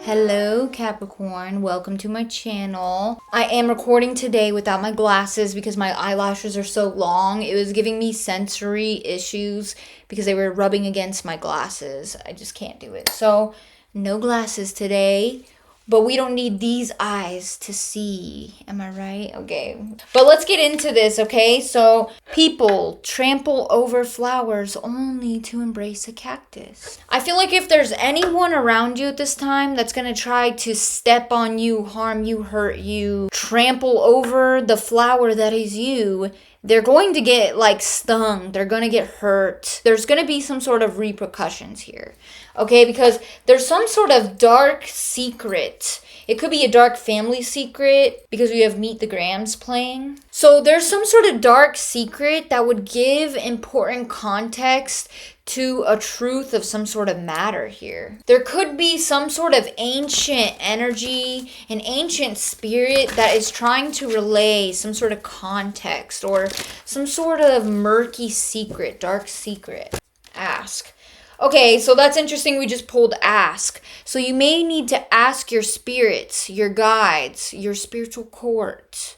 Hello Capricorn, welcome to my channel. I am recording today without my glasses because my eyelashes are so long. It was giving me sensory issues because they were rubbing against my glasses. I just can't do it. So no glasses today, but we don't need these eyes to see. Am I right? Okay. But let's get into this, okay? So people trample over flowers only to embrace a cactus. I feel like if there's anyone around you at this time that's going to try to step on you, harm you, hurt you, trample over the flower that is you, they're going to get stung. They're going to get hurt. There's going to be some sort of repercussions here. Okay, because there's some sort of dark secret. It could be a dark family secret because we have Meet the Grams playing. So there's some sort of dark secret that would give important context to a truth of some sort of matter here. There could be some sort of ancient energy, an ancient spirit that is trying to relay some sort of context or some sort of murky secret, dark secret. Ask. Okay, so that's interesting. We just pulled ask. So you may need to ask your spirits, your guides, your spiritual court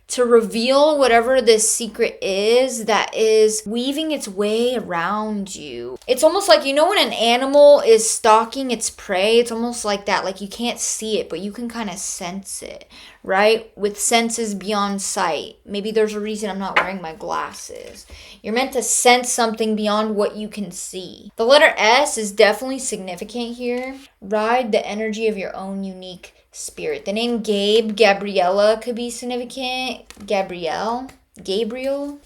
to reveal whatever this secret is that is weaving its way around you. It's almost like, when an animal is stalking its prey, it's almost like that. Like you can't see it, but you can kind of sense it, right? With senses beyond sight. Maybe there's a reason I'm not wearing my glasses. You're meant to sense something beyond what you can see. The letter S is definitely significant here. Ride the energy of your own unique spirit. The name Gabriella could be significant. Gabriel.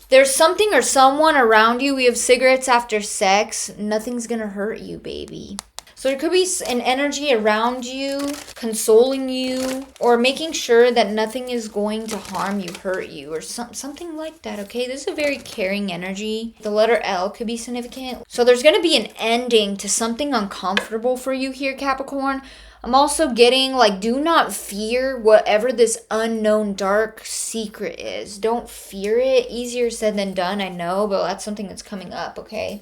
There's something or someone around you. We have cigarettes after sex. Nothing's gonna hurt you, baby. So there could be an energy around you, consoling you, or making sure that nothing is going to harm you, hurt you, or something like that, okay? This is a very caring energy. The letter L could be significant. So there's going to be an ending to something uncomfortable for you here, Capricorn. I'm also getting, do not fear whatever this unknown dark secret is. Don't fear it. Easier said than done, I know, but that's something that's coming up, okay?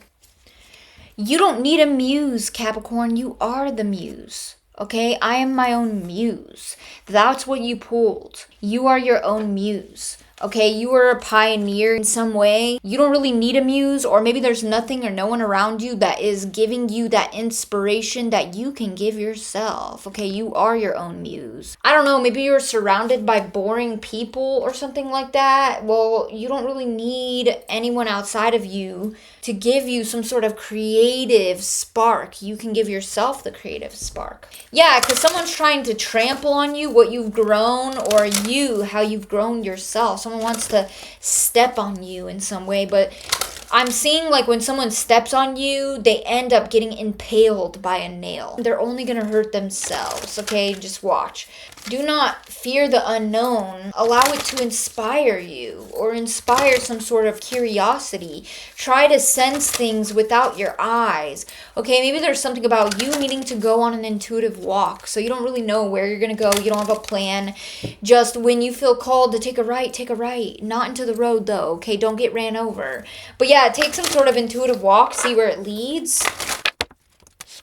You don't need a muse, Capricorn. You are the muse. Okay? I am my own muse. That's what you pulled. You are your own muse. Okay? You are a pioneer in some way. You don't really need a muse, or maybe there's nothing or no one around you that is giving you that inspiration that you can give yourself. Okay? You are your own muse. I don't know, maybe you're surrounded by boring people or something like that. Well, you don't really need anyone outside of you to give you some sort of creative spark. You can give yourself the creative spark. Yeah, because someone's trying to trample on you, what you've grown, or how you've grown yourself. Someone wants to step on you in some way, but I'm seeing when someone steps on you, they end up getting impaled by a nail. They're only going to hurt themselves, okay? Just watch. Do not fear the unknown. Allow it to inspire you or inspire some sort of curiosity. Try to sense things without your eyes. Okay, maybe there's something about you needing to go on an intuitive walk. So you don't really know where you're going to go. You don't have a plan. Just when you feel called to take a right, take a right. Not into the road though, okay? Don't get ran over. But yeah, take some sort of intuitive walk. See where it leads.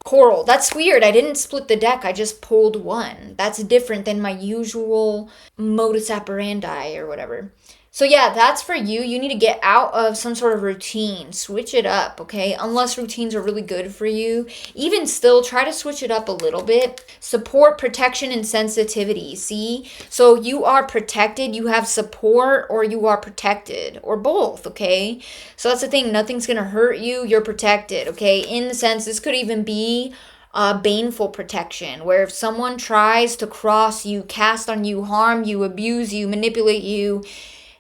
Coral. That's weird. I didn't split the deck. I just pulled one. That's different than my usual modus operandi or whatever. So yeah, that's for you. You need to get out of some sort of routine. Switch it up, okay? Unless routines are really good for you. Even still, try to switch it up a little bit. Support, protection, and sensitivity, see? So you are protected, you have support, or you are protected. Or both, okay? So that's the thing. Nothing's going to hurt you. You're protected, okay? In the sense, this could even be baneful protection, where if someone tries to cross you, cast on you, harm you, abuse you, manipulate you,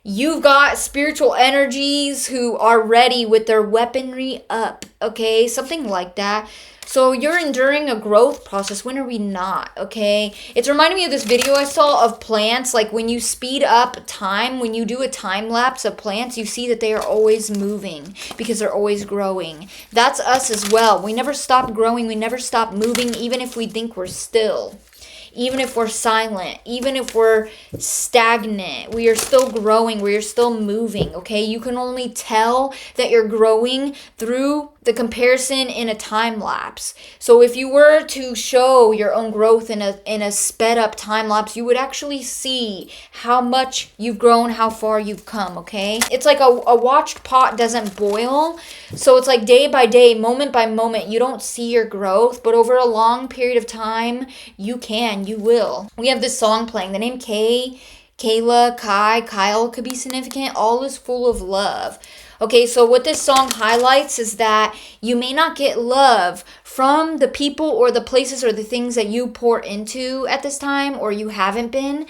you've got spiritual energies who are ready with their weaponry up, okay? Something like that. So you're enduring a growth process. When are we not, okay? It's reminding me of this video I saw of plants. When you speed up time, when you do a time lapse of plants, you see that they are always moving because they're always growing. That's us as well. We never stop growing. We never stop moving, even if we think we're still. Even if we're silent, even if we're stagnant, we are still growing, we are still moving, okay? You can only tell that you're growing through the comparison in a time lapse. So if you were to show your own growth in a sped up time lapse, you would actually see how much you've grown, how far you've come, okay? It's like a watched pot doesn't boil. So it's like day by day, moment by moment, you don't see your growth, but over a long period of time, you will. We have this song playing. The name Kayla, Kyle could be significant. All is full of love. Okay, so what this song highlights is that you may not get love from the people or the places or the things that you pour into at this time, or you haven't been,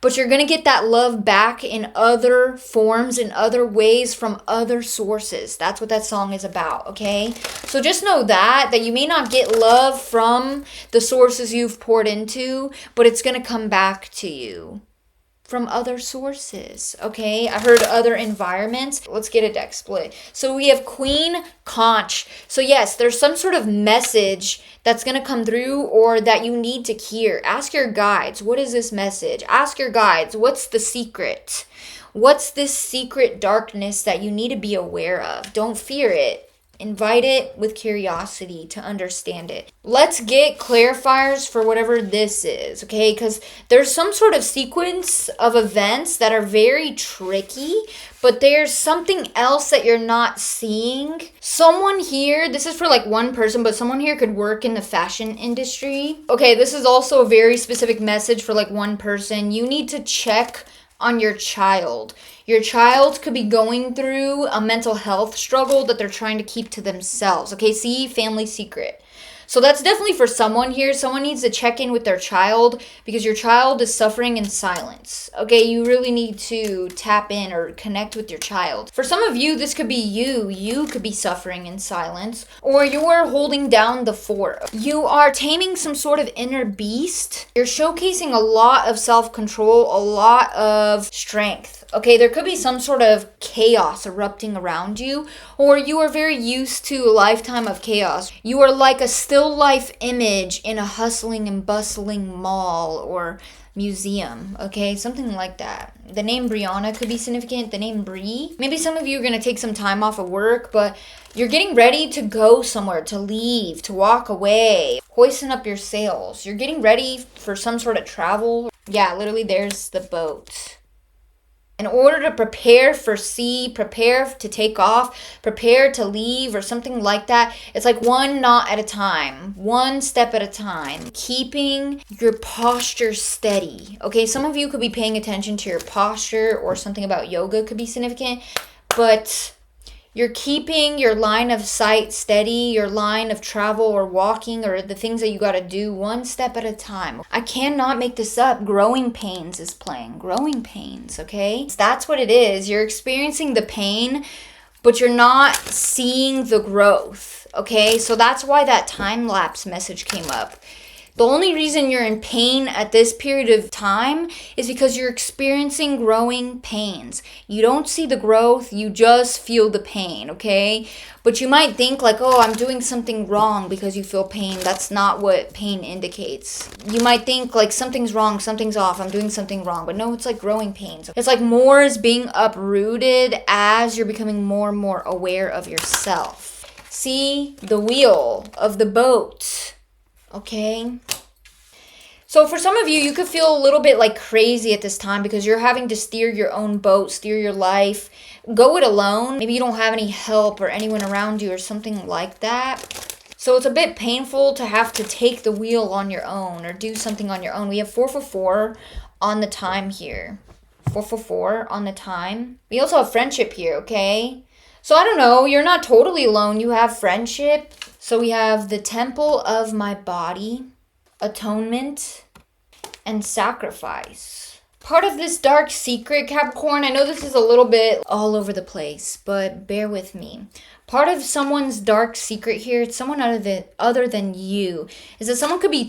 but you're going to get that love back in other forms, in other ways, from other sources. That's what that song is about, okay? So just know that you may not get love from the sources you've poured into, but it's going to come back to you from other sources, okay? I heard other environments. Let's get a deck split. So we have Queen Conch. So yes, there's some sort of message that's going to come through or that you need to hear. Ask your guides, what is this message? Ask your guides, what's the secret? What's this secret darkness that you need to be aware of? Don't fear it. Invite it with curiosity to understand it. Let's get clarifiers for whatever this is, okay? Because there's some sort of sequence of events that are very tricky, but there's something else that you're not seeing. Someone here, this is for like one person, but someone here could work in the fashion industry. Okay, this is also a very specific message for like one person. You need to check on your child. Your child could be going through a mental health struggle that they're trying to keep to themselves. Okay, see, family secret. So that's definitely for someone here. Someone needs to check in with their child because your child is suffering in silence. Okay, you really need to tap in or connect with your child. For some of you, this could be you. You could be suffering in silence, or you're holding down the fort. You are taming some sort of inner beast. You're showcasing a lot of self-control, a lot of strength. Okay, there could be some sort of chaos erupting around you, or you are very used to a lifetime of chaos. You are like a still life image in a hustling and bustling mall or museum, okay? Something like that. The name Brianna could be significant. The name Bree. Maybe some of you are going to take some time off of work, but you're getting ready to go somewhere, to leave, to walk away, hoisting up your sails. You're getting ready for some sort of travel. Yeah, literally there's the boat. In order to prepare for sea, prepare to take off, prepare to leave or something like that, it's like one knot at a time, one step at a time, keeping your posture steady. Okay, some of you could be paying attention to your posture, or something about yoga could be significant, but you're keeping your line of sight steady, your line of travel or walking or the things that you got to do one step at a time. I cannot make this up. Growing Pains is playing. Growing Pains, okay? That's what it is. You're experiencing the pain, but you're not seeing the growth, okay? So that's why that time lapse message came up. The only reason you're in pain at this period of time is because you're experiencing growing pains. You don't see the growth, you just feel the pain, okay? But you might think like, oh, I'm doing something wrong because you feel pain. That's not what pain indicates. You might think like something's wrong, something's off, I'm doing something wrong. But no, it's like growing pains. It's like more is being uprooted as you're becoming more and more aware of yourself. See the wheel of the boat. Okay. So for some of you, you could feel a little bit like crazy at this time because you're having to steer your own boat, steer your life, go it alone. Maybe you don't have any help or anyone around you or something like that. So it's a bit painful to have to take the wheel on your own or do something on your own. We have 444 on the time here. 444 on the time. We also have friendship here, okay? So I don't know, you're not totally alone. You have friendship. So we have the temple of my body, atonement, and sacrifice. Part of this dark secret, Capricorn, I know this is a little bit all over the place, but bear with me. Part of someone's dark secret here, it's someone other than you, is that someone could be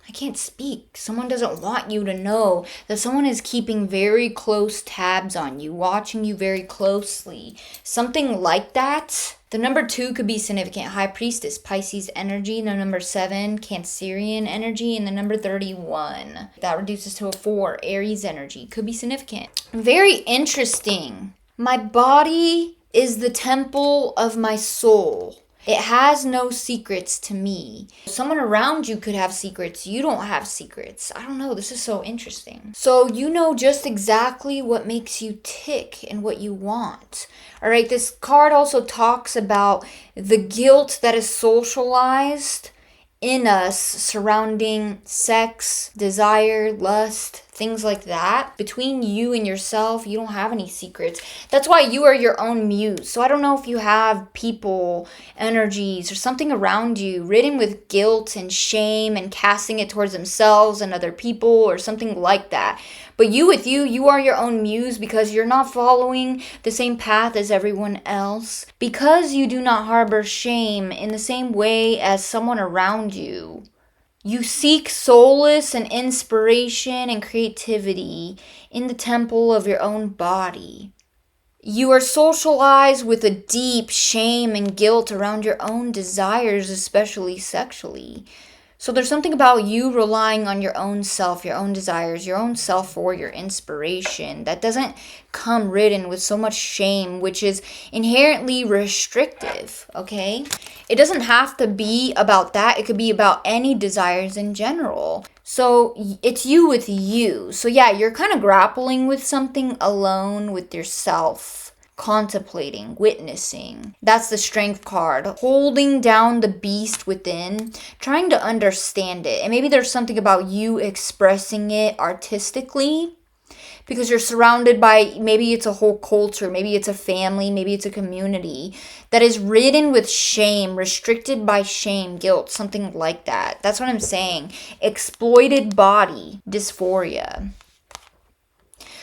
I can't speak. Someone doesn't want you to know that someone is keeping very close tabs on you, watching you very closely. Something like that. The number 2 could be significant. High Priestess, Pisces energy. The number 7, Cancerian energy. And the number 31. That reduces to a 4, Aries energy. Could be significant. Very interesting. My body is the temple of my soul. It has no secrets to me. Someone around you could have secrets. You don't have secrets. I don't know. This is so interesting. So you know just exactly what makes you tick and what you want. All right. This card also talks about the guilt that is socialized in us surrounding sex, desire, lust, things like that. Between you and yourself, you don't have any secrets. That's why you are your own muse. So I don't know if you have people, energies, or something around you ridden with guilt and shame and casting it towards themselves and other people or something like that. But you are your own muse because you're not following the same path as everyone else. Because you do not harbor shame in the same way as someone around you. You seek solace and inspiration and creativity in the temple of your own body. You are socialized with a deep shame and guilt around your own desires, especially sexually. So there's something about you relying on your own self, your own desires, your own self for your inspiration that doesn't come ridden with so much shame, which is inherently restrictive, okay? It doesn't have to be about that. It could be about any desires in general. So it's you with you. So yeah, you're kind of grappling with something alone with yourself. Contemplating, witnessing. That's the strength card. Holding down the beast within, trying to understand it. And maybe there's something about you expressing it artistically because you're surrounded by, maybe it's a whole culture, maybe it's a family, maybe it's a community that is ridden with shame, restricted by shame, guilt, something like that. That's what I'm saying. Exploited body, dysphoria.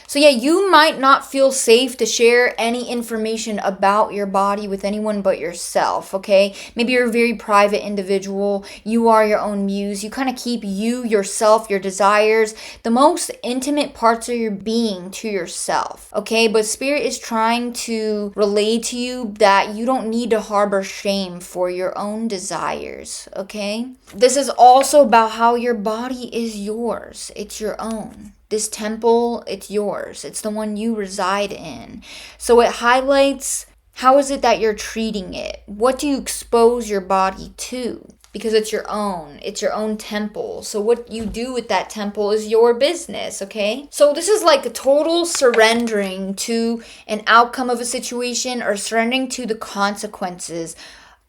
So yeah, you might not feel safe to share any information about your body with anyone but yourself, okay? Maybe you're a very private individual. You are your own muse. You kind of keep you, yourself, your desires, the most intimate parts of your being to yourself, okay? But Spirit is trying to relay to you that you don't need to harbor shame for your own desires, okay? This is also about how your body is yours. It's your own. This temple, it's yours. It's the one you reside in. So it highlights how is it that you're treating it? What do you expose your body to? Because it's your own. It's your own temple. So what you do with that temple is your business, okay? So this is like a total surrendering to an outcome of a situation or surrendering to the consequences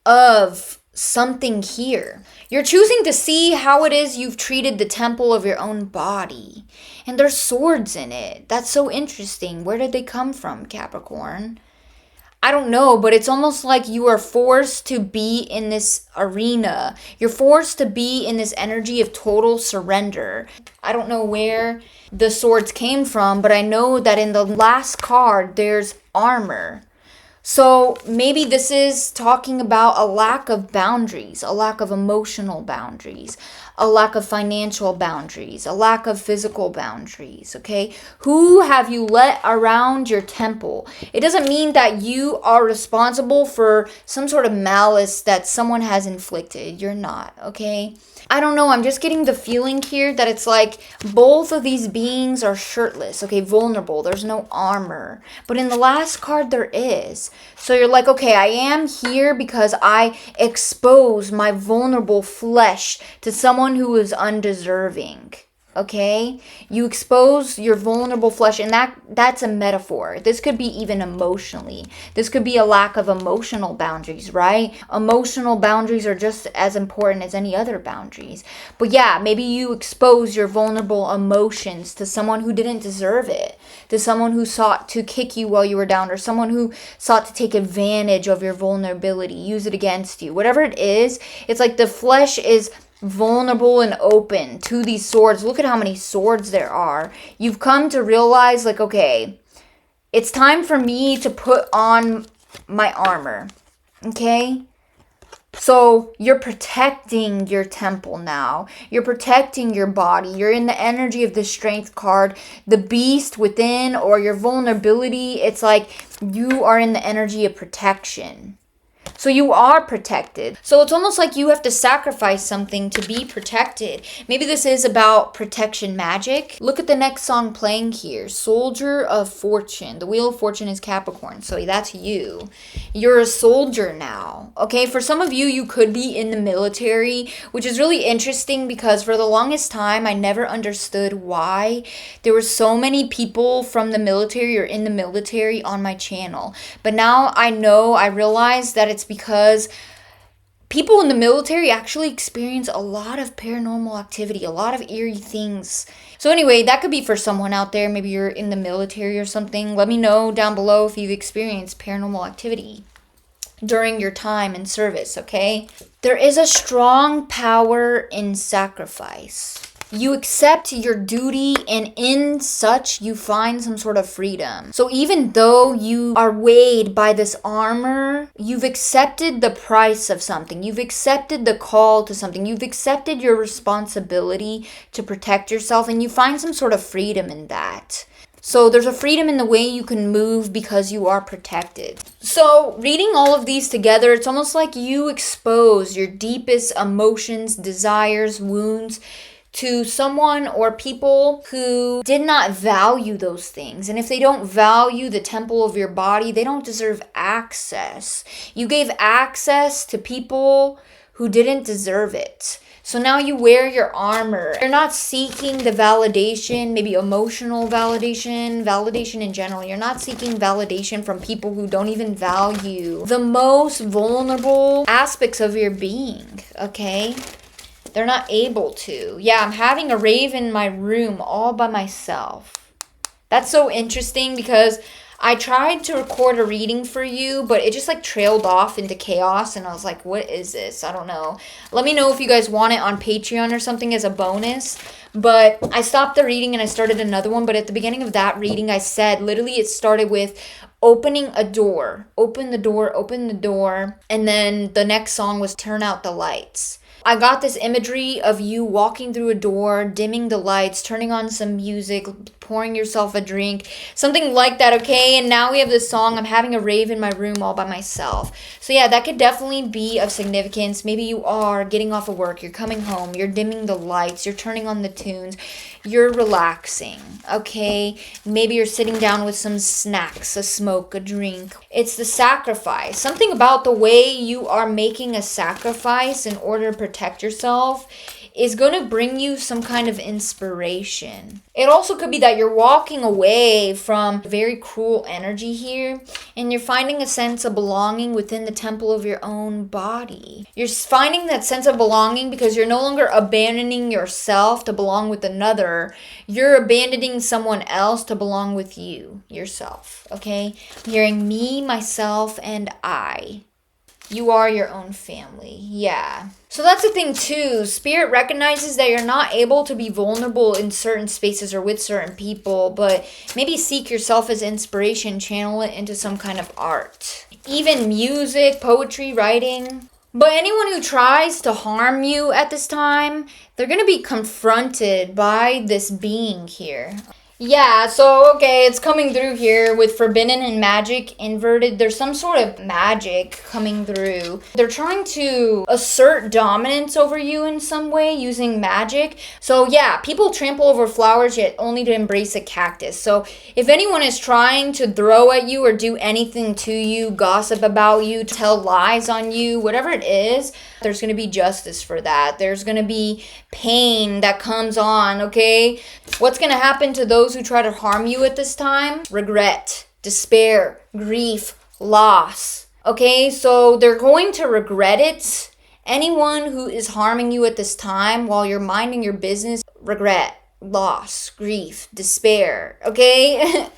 of something here. You're choosing to see how it is you've treated the temple of your own body. And there's swords in it. That's so interesting. Where did they come from, Capricorn? I don't know, but it's almost like you are forced to be in this arena. You're forced to be in this energy of total surrender. I don't know where the swords came from, but I know that in the last card, there's armor. So maybe this is talking about a lack of boundaries, a lack of emotional boundaries, a lack of financial boundaries, a lack of physical boundaries, okay? Who have you let around your temple? It doesn't mean that you are responsible for some sort of malice that someone has inflicted. You're not, okay? I don't know, I'm just getting the feeling here that it's like both of these beings are shirtless, okay, vulnerable, there's no armor. But in the last card there is. So you're like, okay, I am here because I expose my vulnerable flesh to someone who is undeserving. Okay, you expose your vulnerable flesh, and that's a metaphor. This could be even emotionally. This could be a lack of emotional boundaries, right? Emotional boundaries are just as important as any other boundaries. But yeah, maybe you expose your vulnerable emotions to someone who didn't deserve it, to someone who sought to kick you while you were down, or someone who sought to take advantage of your vulnerability, use it against you. Whatever it is, it's like the flesh is vulnerable and open to these swords. Look at how many swords there are. You've come to realize, like, okay, it's time for me to put on my armor. Okay? So you're protecting your temple now. You're protecting your body. You're in the energy of the strength card. The beast within, or your vulnerability, it's like you are in the energy of protection. So you are protected. So it's almost like you have to sacrifice something to be protected. Maybe this is about protection magic. Look at the next song playing here. Soldier of Fortune. The Wheel of Fortune is Capricorn. So that's you. You're a soldier now. Okay, for some of you, you could be in the military, which is really interesting because for the longest time, I never understood why there were so many people from the military or in the military on my channel. But now I realize that it's because people in the military actually experience a lot of paranormal activity, a lot of eerie things. So anyway, that could be for someone out there. Maybe you're in the military or something. Let me know down below if you've experienced paranormal activity during your time in service, okay? There is a strong power in sacrifice. You accept your duty, and in such you find some sort of freedom. So even though you are weighed by this armor, you've accepted the price of something. You've accepted the call to something. You've accepted your responsibility to protect yourself, and you find some sort of freedom in that. So there's a freedom in the way you can move because you are protected. So reading all of these together, it's almost like you expose your deepest emotions, desires, wounds to someone or people who did not value those things. And if they don't value the temple of your body, they don't deserve access. You gave access to people who didn't deserve it. So now you wear your armor. You're not seeking the validation, maybe emotional validation in general. You're not seeking validation from people who don't even value the most vulnerable aspects of your being, okay? They're not able to. Yeah, I'm having a rave in my room all by myself. That's so interesting because I tried to record a reading for you, but it just like trailed off into chaos. And I was like, what is this? I don't know. Let me know if you guys want it on Patreon or something as a bonus. But I stopped the reading and I started another one. But at the beginning of that reading, I said, literally it started with opening a door. Open the door, open the door. And then the next song was turn out the lights. I got this imagery of you walking through a door, dimming the lights, turning on some music, pouring yourself a drink, something like that, okay? And now we have this song, I'm having a rave in my room all by myself. So yeah, that could definitely be of significance. Maybe you are getting off of work, you're coming home, you're dimming the lights, you're turning on the tunes, you're relaxing, okay? Maybe you're sitting down with some snacks, a smoke, a drink. It's the sacrifice. Something about the way you are making a sacrifice in order to protect yourself is going to bring you some kind of inspiration. It also could be that you're walking away from very cruel energy here and you're finding a sense of belonging within the temple of your own body. You're finding that sense of belonging because you're no longer abandoning yourself to belong with another. You're abandoning someone else to belong with you, yourself, okay? I'm hearing me, myself, and I. You are your own family. Yeah. So that's the thing too. Spirit recognizes that you're not able to be vulnerable in certain spaces or with certain people, but maybe seek yourself as inspiration, channel it into some kind of art. Even music, poetry, writing. But anyone who tries to harm you at this time, they're going to be confronted by this being here. Yeah, so, okay, it's coming through here with forbidden and magic inverted. There's some sort of magic coming through. They're trying to assert dominance over you in some way using magic. So, yeah, people trample over flowers yet only to embrace a cactus. So, if anyone is trying to throw at you or do anything to you, gossip about you, tell lies on you, whatever it is, there's going to be justice for that. There's going to be pain that comes on, okay? What's going to happen to those who try to harm you at this time? Regret, despair, grief, loss. Okay, so they're going to regret it. Anyone who is harming you at this time while you're minding your business, regret, loss, grief, despair. Okay?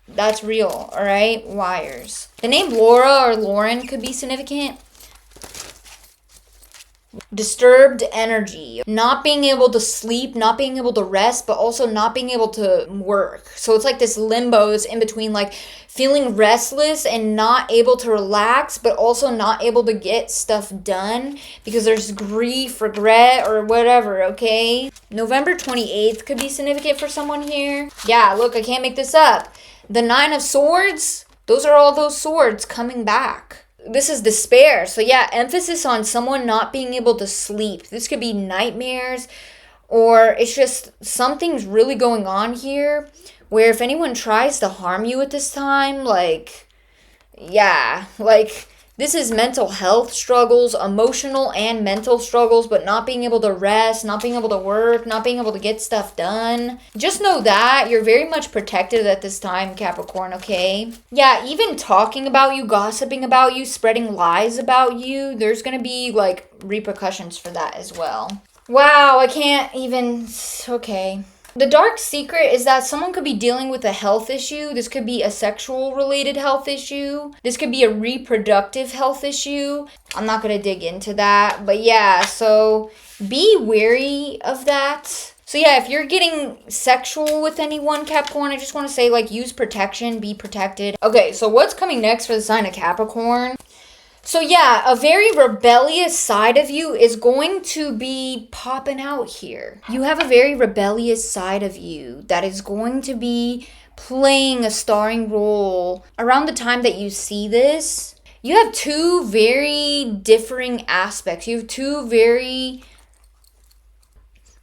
That's real, all right? Wires. The name Laura or Lauren could be significant. Disturbed energy, not being able to sleep, not being able to rest, but also not being able to work. So it's like this limbo, this in between, like feeling restless and not able to relax, but also not able to get stuff done because there's grief, regret, or whatever, okay? November 28th could be significant for someone here. Yeah, look, I can't make this up. The 9 of Swords, those are all those swords coming back. This is despair. So yeah, emphasis on someone not being able to sleep. This could be nightmares, or it's just something's really going on here where if anyone tries to harm you at this time, like, yeah, like this is mental health struggles, emotional and mental struggles, but not being able to rest, not being able to work, not being able to get stuff done. Just know that you're very much protected at this time, Capricorn, okay? Yeah, even talking about you, gossiping about you, spreading lies about you, there's gonna be like repercussions for that as well. Wow, I can't even. Okay. The dark secret is that someone could be dealing with a health issue. This could be a sexual related health issue. This could be a reproductive health issue. I'm not going to dig into that. But yeah, so be wary of that. So yeah, if you're getting sexual with anyone, Capricorn, I just want to say, like, use protection, be protected. Okay, so what's coming next for the sign of Capricorn? So yeah, a very rebellious side of you is going to be popping out here. You have a very rebellious side of you that is going to be playing a starring role around the time that you see this. You have two very differing aspects. You have two very...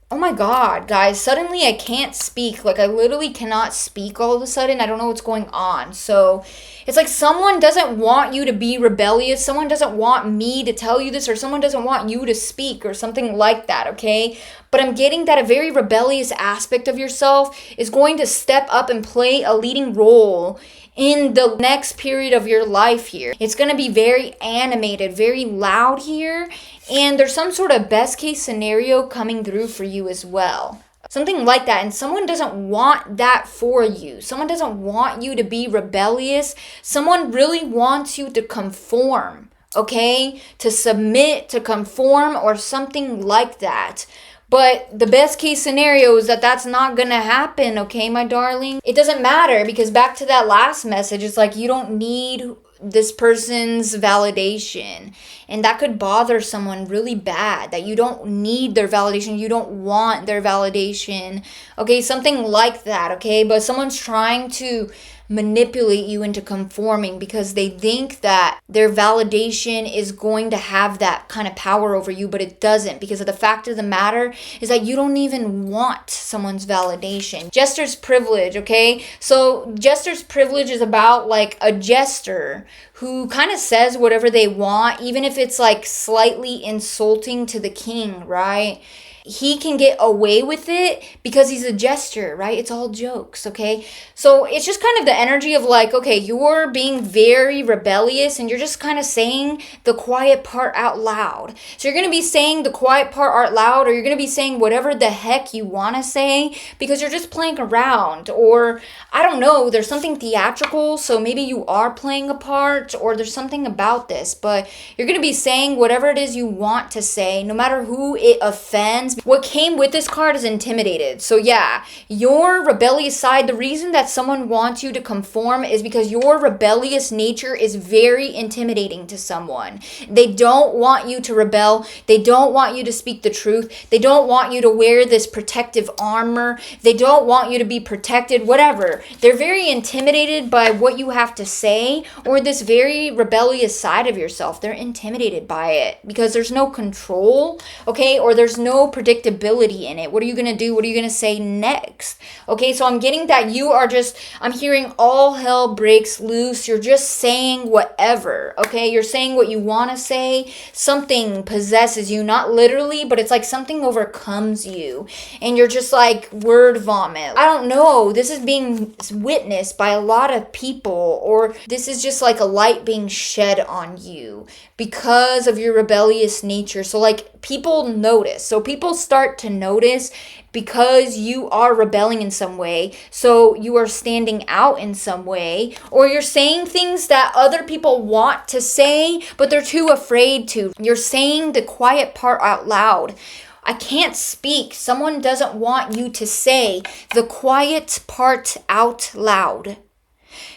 Oh my God, guys, suddenly I can't speak. Like, I literally cannot speak all of a sudden. I don't know what's going on. So it's like someone doesn't want you to be rebellious. Someone doesn't want me to tell you this, or someone doesn't want you to speak or something like that, okay? But I'm getting that a very rebellious aspect of yourself is going to step up and play a leading role in the next period of your life here. It's going to be very animated, very loud here, and there's some sort of best case scenario coming through for you as well. Something like that, and someone doesn't want that for you. Someone doesn't want you to be rebellious. Someone really wants you to conform, okay? To submit, to conform, or something like that. But the best case scenario is that that's not going to happen, okay, my darling? It doesn't matter, because back to that last message, it's like you don't need this person's validation. And that could bother someone really bad, that you don't need their validation. You don't want their validation. Okay, something like that, okay? But someone's trying to manipulate you into conforming because they think that their validation is going to have that kind of power over you, but it doesn't, because of the fact of the matter is that you don't even want someone's validation. Jester's privilege, okay? So Jester's privilege is about like a jester who kind of says whatever they want, even if it's like slightly insulting to the king, right? He can get away with it because he's a jester, right? It's all jokes, okay? So it's just kind of the energy of like, okay, you're being very rebellious and you're just kind of saying the quiet part out loud. So you're going to be saying the quiet part out loud, or you're going to be saying whatever the heck you want to say because you're just playing around, or I don't know, there's something theatrical, so maybe you are playing a part, or there's something about this, but you're going to be saying whatever it is you want to say, no matter who it offends. What came with this card is intimidated. So yeah, your rebellious side, the reason that someone wants you to conform is because your rebellious nature is very intimidating to someone. They don't want you to rebel. They don't want you to speak the truth. They don't want you to wear this protective armor. They don't want you to be protected, whatever. They're very intimidated by what you have to say, or this very rebellious side of yourself. They're intimidated by it because there's no control, okay, or there's no predictability in it. What are you going to do? What are you going to say next? Okay, so I'm getting that you are just, I'm hearing all hell breaks loose. You're just saying whatever, okay? You're saying what you want to say. Something possesses you, not literally, but it's like something overcomes you. And you're just like word vomit. I don't know. This is being witnessed by a lot of people, or this is just like a light being shed on you because of your rebellious nature. So like people notice. So people start to notice because you are rebelling in some way. So you are standing out in some way, or you're saying things that other people want to say, but they're too afraid to. You're saying the quiet part out loud. I can't speak. Someone doesn't want you to say the quiet part out loud.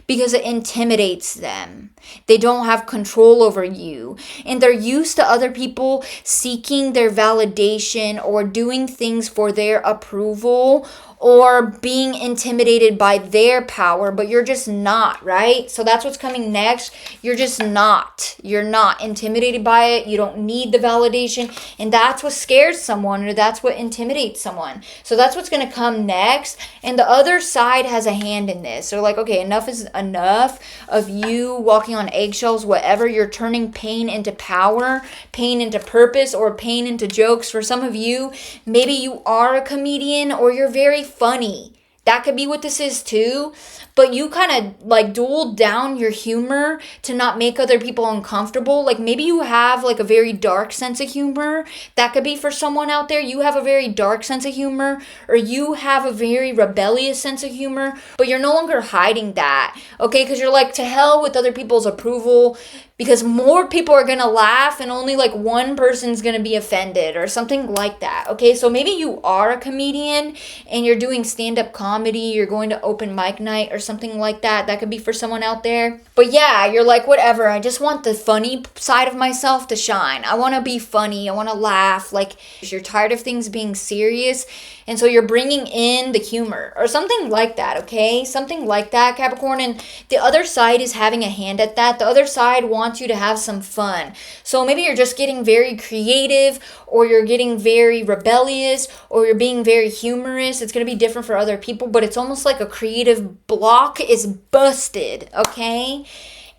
because it intimidates them. They don't have control over you. And they're used to other people seeking their validation or doing things for their approval or being intimidated by their power, but you're just not, right? So that's what's coming next. You're just not. You're not intimidated by it. You don't need the validation. And that's what scares someone, or that's what intimidates someone. So that's what's going to come next. And the other side has a hand in this. They're like, okay, enough is enough of you walking on eggshells, whatever. You're turning pain into power, pain into purpose, or pain into jokes. For some of you, maybe you are a comedian or you're very funny. That could be what this is too. But you kind of like dulled down your humor to not make other people uncomfortable. Like maybe you have like a very dark sense of humor. That could be for someone out there. You have a very dark sense of humor, or you have a very rebellious sense of humor, but you're no longer hiding that. Okay, because you're like, to hell with other people's approval, because more people are going to laugh and only like one person's going to be offended or something like that. Okay, so maybe you are a comedian and you're doing stand-up comedy, you're going to open mic night or something like that. That could be for someone out there. But yeah, you're like, whatever, I just want the funny side of myself to shine. I want to be funny. I want to laugh. Like, you're tired of things being serious, and so you're bringing in the humor or something like that, okay? Something like that, Capricorn. And the other side is having a hand at that. The other side wants you to have some fun. So maybe you're just getting very creative, or you're getting very rebellious, or you're being very humorous. It's going to be different for other people, but it's almost like a creative block is busted, okay?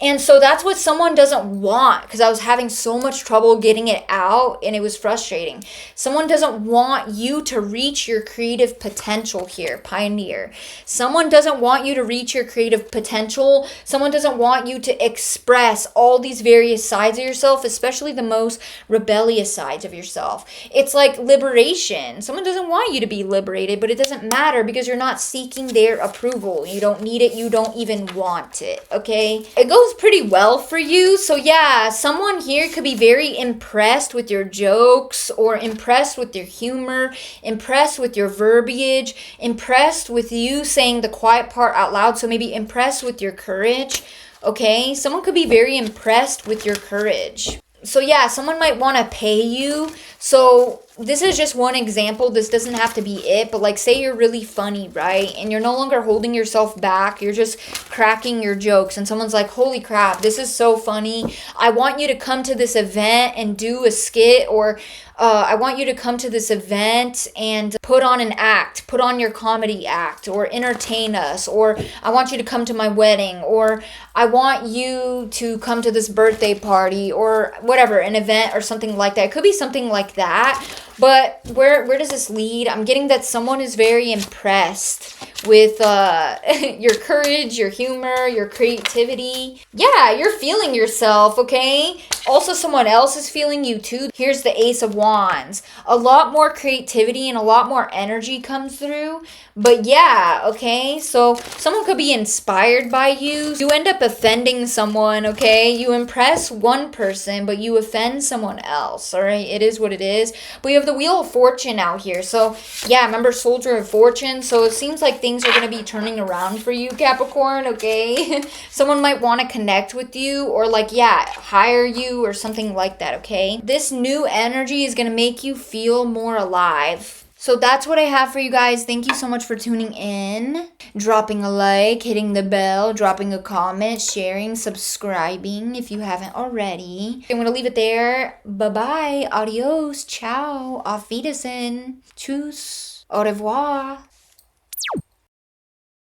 And so that's what someone doesn't want, because I was having so much trouble getting it out and it was frustrating. Someone doesn't want you to reach your creative potential here, Pioneer. Someone doesn't want you to reach your creative potential. Someone doesn't want you to express all these various sides of yourself, especially the most rebellious sides of yourself. It's like liberation. Someone doesn't want you to be liberated, but it doesn't matter because you're not seeking their approval. You don't need it. You don't even want it, okay? It goes pretty well for you. So yeah, someone here could be very impressed with your jokes, or impressed with your humor, impressed with your verbiage, impressed with you saying the quiet part out loud. So maybe impressed with your courage, okay? Someone could be very impressed with your courage. So yeah, someone might want to pay you. So this is just one example. This doesn't have to be it, but like, say you're really funny, right? And you're no longer holding yourself back. You're just cracking your jokes, and someone's like, holy crap, this is so funny. I want you to come to this event and do a skit, or I want you to come to this event and put on an act, put on your comedy act, or entertain us, or I want you to come to my wedding, or I want you to come to this birthday party, or whatever, an event or something like that. It could be something like that. But where does this lead? I'm getting that someone is very impressed with your courage, your humor, your creativity. Yeah, you're feeling yourself, okay? Also, someone else is feeling you too. Here's the Ace of Wands. A lot more creativity and a lot more energy comes through. But yeah, okay? So someone could be inspired by you. You end up offending someone, okay? You impress one person, but you offend someone else, all right? It is what it is. But you have the Wheel of Fortune out here. So yeah, remember Soldier of Fortune? So it seems like things are going to be turning around for you, Capricorn, okay? Someone might want to connect with you, or like, yeah, hire you or something like that, okay? This new energy is going to make you feel more alive. So that's what I have for you guys. Thank you so much for tuning in, dropping a like, hitting the bell, dropping a comment, sharing, subscribing if you haven't already. I'm going to leave it there. Bye-bye. Adios. Ciao. Auf Wiedersehen. Tschüss. Au revoir.